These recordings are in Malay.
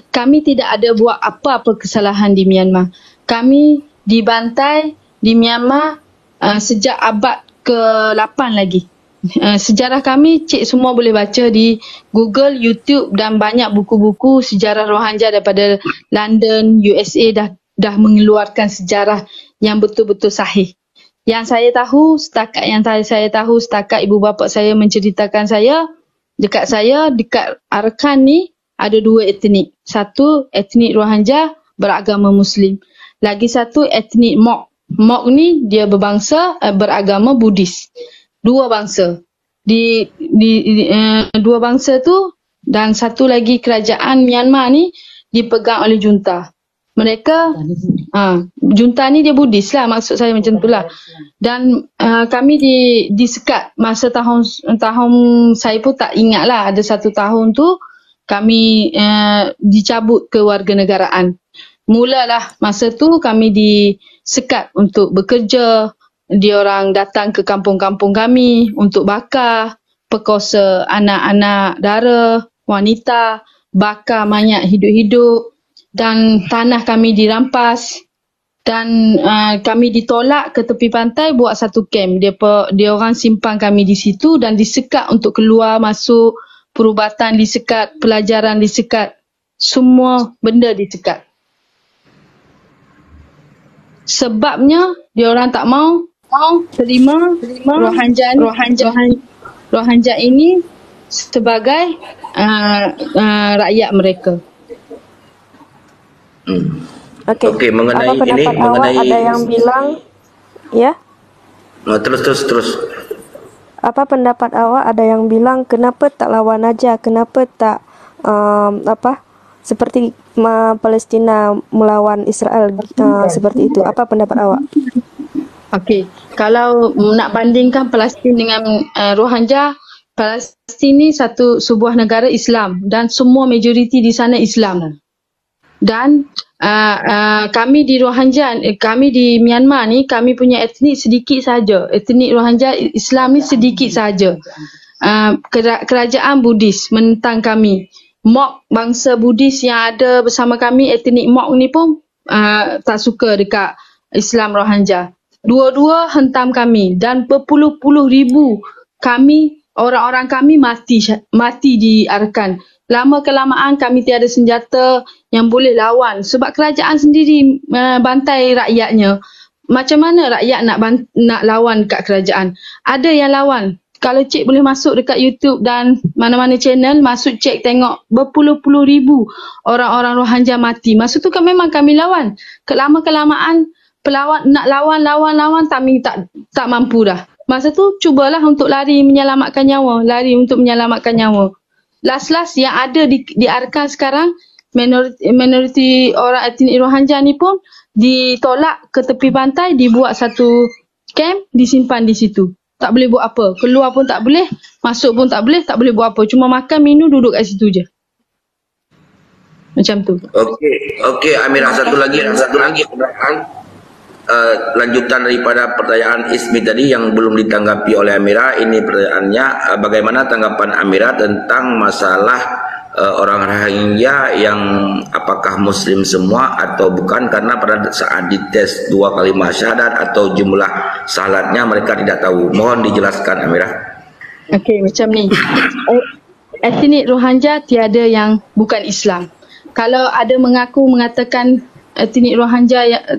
kami tidak ada buat apa-apa kesalahan di Myanmar. Kami dibantai di Myanmar sejak abad ke-8 lagi. Sejarah kami cik semua boleh baca di Google, YouTube dan banyak buku-buku sejarah Rohingya daripada London, USA dah mengeluarkan sejarah yang betul-betul sahih. Yang saya tahu, setakat ibu bapa saya menceritakan dekat Arakan ni ada 2 etnik. Satu etnik Rohingya beragama Muslim. Lagi satu etnik Mok. Mok ni dia beragama Buddhis. 2 bangsa. Dua bangsa tu dan satu lagi kerajaan Myanmar ni dipegang oleh junta. Mereka junta ni dia Buddhis lah, maksud saya macam tu lah. Dan kami disekat masa tahun saya pun tak ingat lah, ada 1 tahun tu kami dicabut kewarganegaraan. Mulalah masa tu kami disekat untuk bekerja. Diorang datang ke kampung-kampung kami untuk bakar, perkosa anak-anak dara, wanita, bakar mayat hidup-hidup dan tanah kami dirampas dan kami ditolak ke tepi pantai buat satu kem. Dia orang simpan kami di situ dan disekat untuk keluar masuk, perubatan disekat, pelajaran disekat, semua benda disekat. Sebabnya dia orang tak mau terima Rohingya ini sebagai rakyat mereka. Okey, mengenai apa pendapat ini, awak? Ada yang bilang, ya? Terus. Apa pendapat awak? Ada yang bilang kenapa tak lawan aja, kenapa tak seperti Palestina melawan Israel seperti itu. Apa pendapat awak? Okey, kalau nak bandingkan Palestin dengan Rohingya, Palestin ni sebuah negara Islam dan semua majoriti di sana Islam. Dan kami di kami di Myanmar ni, kami punya etnik sedikit saja. Etnik Rohingya Islam ni sedikit saja. Kerajaan Buddhis menentang kami. Mok, bangsa Buddhis yang ada bersama kami, etnik Mok ni pun tak suka dekat Islam Rohingya. Dua-dua hentam kami dan berpuluh-puluh ribu orang-orang kami mati di Arakan. Lama-kelamaan kami tiada senjata yang boleh lawan sebab kerajaan sendiri bantai rakyatnya. Macam mana rakyat nak lawan kat kerajaan? Ada yang lawan. Kalau cik boleh masuk dekat YouTube dan mana-mana channel, masuk cek tengok berpuluh-puluh ribu orang-orang Rohingya mati. Masa tu kan memang kami lawan. Kelama-kelamaan pelawat nak lawan kami tak mampu dah. Masa tu cubalah untuk lari untuk menyelamatkan nyawa. Last yang ada di Arakan sekarang, minoriti orang etnik Rohingya ni pun ditolak ke tepi pantai, dibuat satu camp, disimpan di situ. Tak boleh buat apa. Keluar pun tak boleh, masuk pun tak boleh buat apa. Cuma makan, minum, duduk kat situ je. Macam tu. Okey, Amirah, satu lagi lanjutan daripada pertanyaan Ismi tadi yang belum ditanggapi oleh Amirah. Ini pertanyaannya, bagaimana tanggapan Amirah tentang masalah orang Rohingya yang apakah Muslim semua atau bukan, karena pada saat dites 2 kalimah syahadat atau jumlah salatnya mereka tidak tahu. Mohon dijelaskan, Amirah. Okey, macam ni. Etnik Rohingya tiada yang bukan Islam. Kalau ada mengatakan etnik Rohingya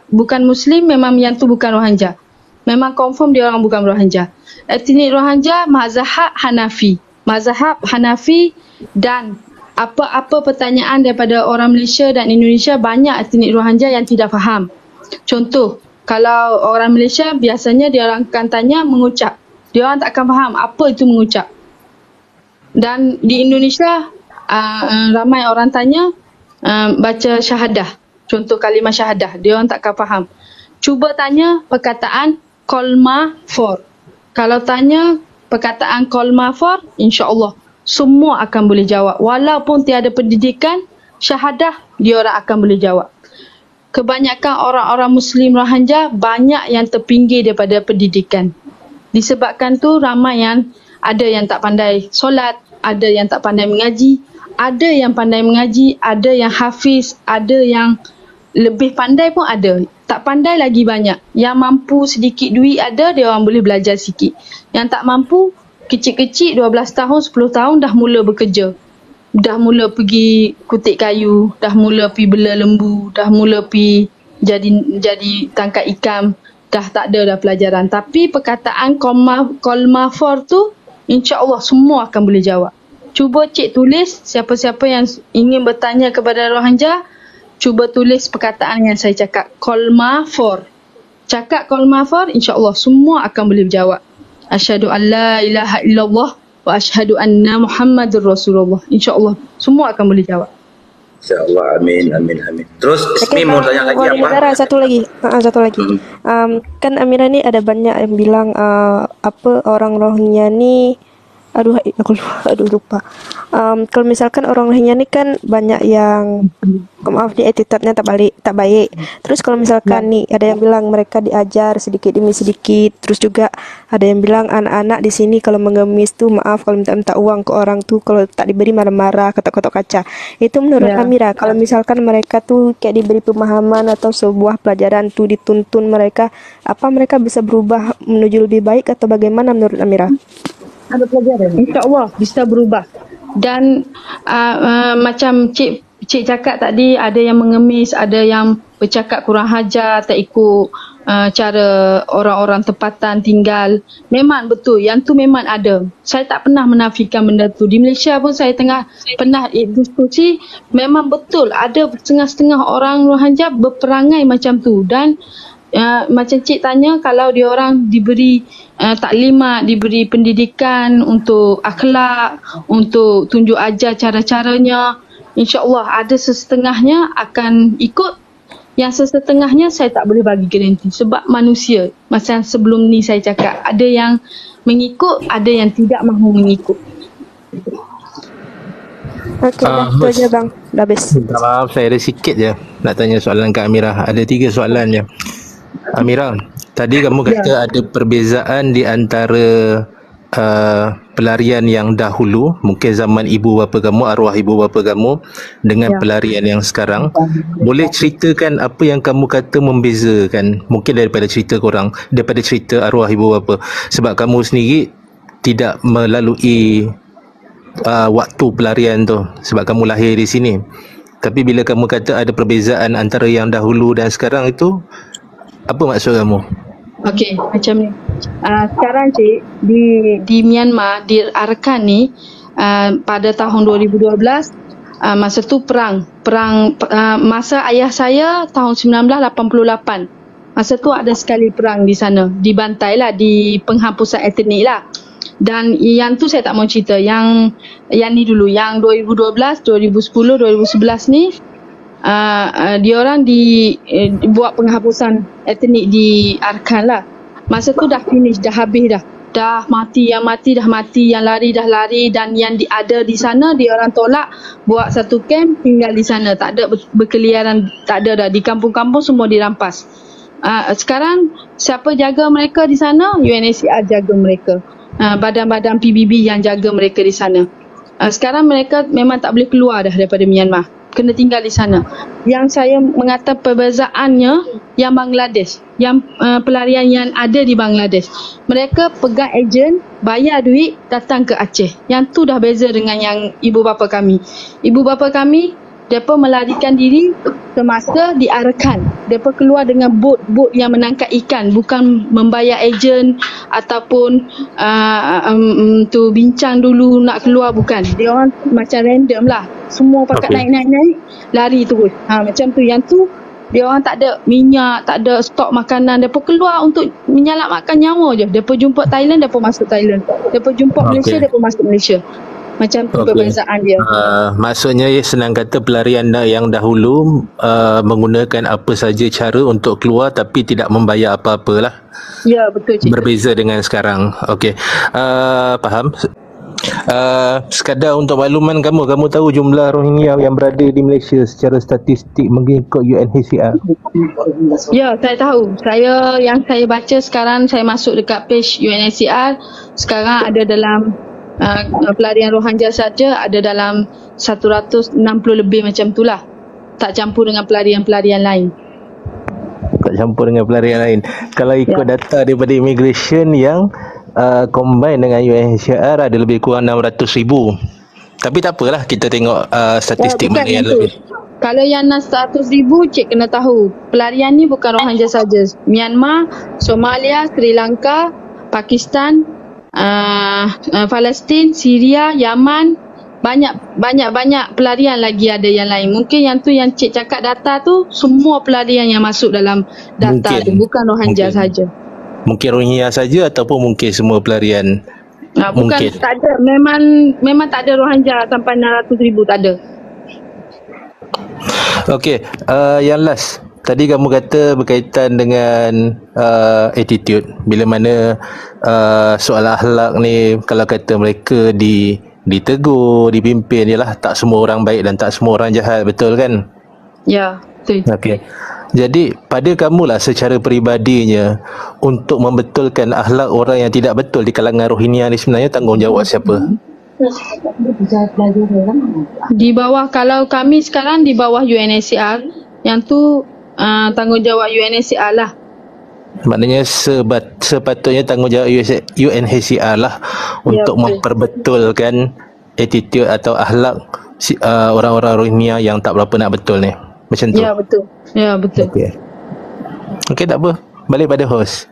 bukan Muslim, memang yang tu bukan Rohingya. Memang confirm dia orang bukan Rohingya. Etnik Rohingya mazhab Hanafi dan apa-apa pertanyaan daripada orang Malaysia dan Indonesia, banyak etnik Rohingya yang tidak faham. Contoh, kalau orang Malaysia biasanya dia orang akan tanya mengucap. Dia orang tak akan faham apa itu mengucap. Dan di Indonesia ramai orang tanya baca syahadah. Contoh kalimah syahadah, dia orang tak akan faham. Cuba tanya perkataan kolma for. Kalau tanya perkataan kolma for, insya-Allah semua akan boleh jawab. Walaupun tiada pendidikan, syahadah dia orang akan boleh jawab. Kebanyakan orang-orang Muslim Rohingya banyak yang terpinggir daripada pendidikan. Disebabkan tu ramai yang ada yang tak pandai solat, ada yang tak pandai mengaji, ada yang pandai mengaji, ada yang hafiz, ada yang lebih pandai pun ada. Tak pandai lagi banyak. Yang mampu sedikit duit ada, dia orang boleh belajar sikit. Yang tak mampu, kecil-kecil 12 tahun, 10 tahun dah mula bekerja. Dah mula pergi kutik kayu, dah mula pergi bela lembu, dah mula pergi jadi tangkap ikan. Dah tak ada dah pelajaran. Tapi perkataan kolmafor tu, insya-Allah semua akan boleh jawab. Cuba cik tulis, siapa-siapa yang ingin bertanya kepada Rohanja, cuba tulis perkataan yang saya cakap. Kolmafor. Cakap kolmafor, insya-Allah semua akan boleh jawab. Asyhadu an la ilaha illallah wa asyhadu anna Muhammadur Rasulullah. InsyaAllah semua akan boleh jawab. InsyaAllah, amin, amin, amin. Terus Ismi mau tanya lagi apa? Negara, satu lagi. Kan Amira ni ada banyak yang bilang apa orang Rohingya ni, aku lupa. Kalau misalkan orang Rohingya ni kan banyak yang maaf ni attitude-nya tak baik. Terus kalau misalkan ni ada yang bilang mereka diajar sedikit demi sedikit. Terus juga ada yang bilang anak-anak di sini kalau mengemis tu maaf kalau minta uang ke orang tu, kalau tak diberi marah-marah, ketok-ketok kaca. Itu menurut Amira, kalau misalkan mereka tu kayak diberi pemahaman atau sebuah pelajaran tu dituntun mereka, apa mereka bisa berubah menuju lebih baik atau bagaimana menurut Amira? Ada pelajaran. InsyaAllah bisa berubah. Dan macam Cik cakap tadi, ada yang mengemis, ada yang bercakap kurang hajar, tak ikut cara orang-orang tempatan tinggal. Memang betul, yang tu memang ada. Saya tak pernah menafikan benda tu. Di Malaysia pun saya pernah diskusi, memang betul ada setengah-setengah orang Rohingya berperangai macam tu. Dan macam cik tanya, kalau dia orang diberi taklimat, diberi pendidikan untuk akhlak, untuk tunjuk ajar cara-caranya, insya-Allah ada sesetengahnya akan ikut. Yang sesetengahnya saya tak boleh bagi garanti sebab manusia. Macam sebelum ni saya cakap, ada yang mengikut, ada yang tidak mahu mengikut. Okey, itu aja bang. Dah habis. Maaf, saya ada sikit je nak tanya soalan Kak Amira. Ada 3 soalan je. Amira, tadi kamu kata ada perbezaan di antara pelarian yang dahulu, mungkin zaman ibu bapa kamu, arwah ibu bapa kamu, dengan pelarian yang sekarang. Boleh ceritakan apa yang kamu kata membezakan, mungkin daripada cerita korang, daripada cerita arwah ibu bapa, sebab kamu sendiri tidak melalui waktu pelarian tu sebab kamu lahir di sini. Tapi bila kamu kata ada perbezaan antara yang dahulu dan sekarang, itu apa maksud kamu? Okey, macam ni. Sekarang cik, di Myanmar, di Arakan ni, pada tahun 2012, masa tu perang masa ayah saya tahun 1988. Masa tu ada sekali perang di sana, dibantai lah, di penghapusan etnik lah. Dan yang tu saya tak mau cerita, yang ni dulu, yang 2012, 2010, 2011 ni, dia orang buat penghapusan etnik di Arakan lah. Masa tu dah finish, dah habis dah. Dah mati, yang lari dah lari, dan yang ada di sana dia orang tolak buat satu camp, tinggal di sana, tak ada berkeliaran, tak ada dah. Di kampung-kampung semua dirampas. Sekarang siapa jaga mereka di sana? UNHCR jaga mereka. Badan-badan PBB yang jaga mereka di sana. Sekarang mereka memang tak boleh keluar dah daripada Myanmar, kena tinggal di sana. Yang saya mengatakan perbezaannya, yang Bangladesh, yang pelarian yang ada di Bangladesh, mereka pegang ejen, bayar duit, datang ke Aceh. Yang tu dah beza dengan yang ibu bapa kami. Ibu bapa kami, mereka melarikan diri semasa di Arakan. Mereka keluar dengan bot yang menangkap ikan, bukan membayar ejen ataupun tu bincang dulu nak keluar, bukan. Dia orang macam random lah. Semua pakat naik, lari terus. Macam tu. Yang tu dia orang tak ada minyak, tak ada stok makanan. Mereka keluar untuk menyelamatkan nyawa je. Mereka jumpa Thailand, mereka masuk Thailand. Mereka jumpa Malaysia, mereka masuk Malaysia. Macam tu perbezaan dia. Maksudnya senang kata pelarian yang dahulu menggunakan apa saja cara untuk keluar tapi tidak membayar apa-apa lah. Ya, betul cik. Berbeza dengan sekarang. Okey. Faham. Sekadar untuk makluman kamu tahu jumlah Rohingya yang berada di Malaysia secara statistik mengikut UNHCR? Ya, saya tahu. Yang saya baca sekarang, saya masuk dekat page UNHCR, sekarang ada dalam pelarian Rohingya saja ada dalam 160 lebih macam itulah. Tak campur dengan pelarian-pelarian lain. Tak campur dengan pelarian lain. Kalau ikut data daripada immigration yang combine dengan UNHCR ada lebih kurang 600,000. Tapi tak apalah, kita tengok statistik Bukan mana yang yang tu. lebih. Kalau yang 100,000, cik kena tahu. Pelarian ni bukan Rohingya saja. Myanmar, Somalia, Sri Lanka, Pakistan, Palestin, Syria, Yaman, banyak pelarian lagi ada yang lain. Mungkin yang tu yang cik cakap data tu semua pelarian yang masuk dalam data tu, bukan Rohingya saja. Mungkin Rohingya saja ataupun mungkin semua pelarian. Bukan, Mungkin. tak ada. Memang tak ada Rohingya sampai 600,000, tak ada. Okey, yang last. Tadi kamu kata berkaitan dengan attitude. Bila mana soal akhlak ni, kalau kata mereka ditegur, dipimpin, ialah tak semua orang baik dan tak semua orang jahat, betul kan? Ya, betul. Okey. Jadi pada kamulah secara peribadinya, untuk membetulkan akhlak orang yang tidak betul di kalangan Rohingya ni, sebenarnya tanggungjawab siapa? Di bawah, kalau kami sekarang di bawah UNHCR, yang tu tanggungjawab UNHCR lah. Maknanya sepatutnya tanggungjawab UNHCR lah untuk betul. memperbetulkan attitude atau akhlak orang-orang Rohingya yang tak berapa nak betul ni. Macam tu. Ya, betul. Ya, betul. Okey, tak apa. Balik pada host.